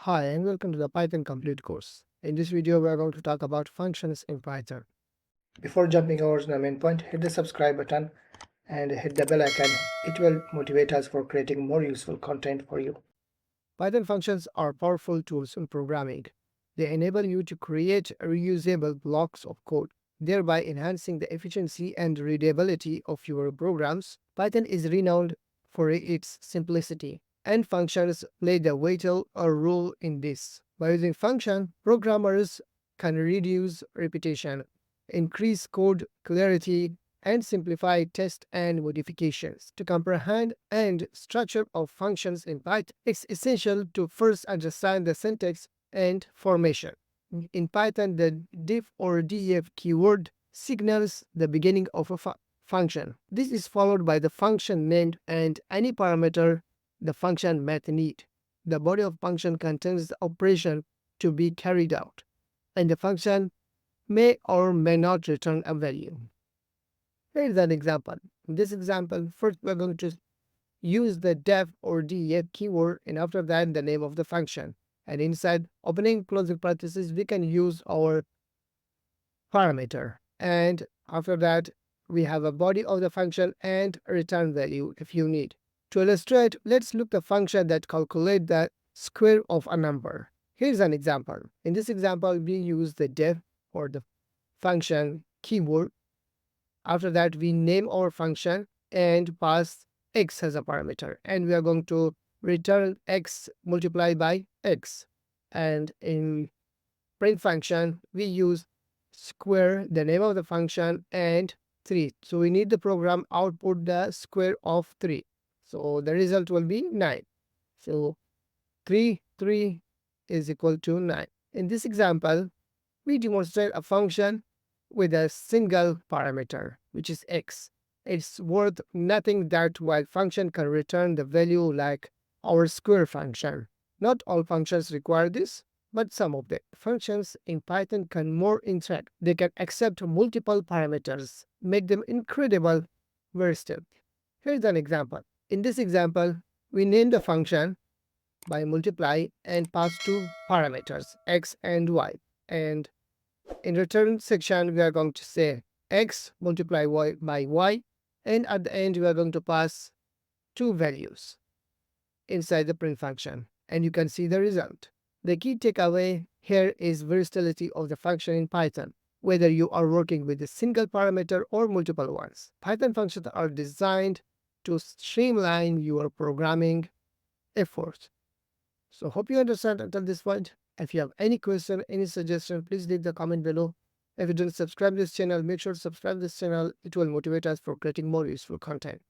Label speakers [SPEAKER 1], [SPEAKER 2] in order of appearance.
[SPEAKER 1] Hi and welcome to the Python Complete course. In this video, we are going to talk about functions in Python. Before jumping over to the main point, hit the subscribe button and hit the bell icon. It will motivate us for creating more useful content for you. Python functions are powerful tools in programming. They enable you to create reusable blocks of code, thereby enhancing the efficiency and readability of your programs. Python is renowned for its simplicity, and functions play the vital role in this. By using function, programmers can reduce repetition, increase code clarity, and simplify test and modifications. To comprehend and structure of functions in Python, it's essential to first understand the syntax and formation. In Python, the diff or def keyword signals the beginning of a function. This is followed by the function name and any parameter the function might need. The body of function contains the operation to be carried out, and the function may or may not return a value. Here is an example. In this example, first we're going to use the def or def keyword, and after that the name of the function. And inside opening closing parentheses, we can use our parameter. And after that, we have a body of the function and a return value if you need. To illustrate, let's look the function that calculate the square of a number. Here's an example. In this example, we use the def or the function keyword. After that, we name our function and pass x as a parameter. And we are going to return x multiplied by x. And in print function, we use square, the name of the function, and 3. So we need the program output the square of 3. So the result will be 9. So 3 is equal to 9. In this example, we demonstrate a function with a single parameter, which is x. It's worth nothing that while function can return the value like our square function. Not all functions require this, but some of the functions in Python can more interact. They can accept multiple parameters, make them incredible versatile. Here's an example. In this example, we name the function by multiply and pass two parameters, x and y. And in return section, we are going to say x multiply y by y, and at the end, we are going to pass two values inside the print function, and you can see the result. The key takeaway here is versatility of the function in Python, whether you are working with a single parameter or multiple ones. Python functions are designed to streamline your programming efforts. So hope you understand until this point. If you have any question, any suggestion, please leave the comment below. If you don't subscribe this channel, make sure to subscribe this channel. It will motivate us for creating more useful content.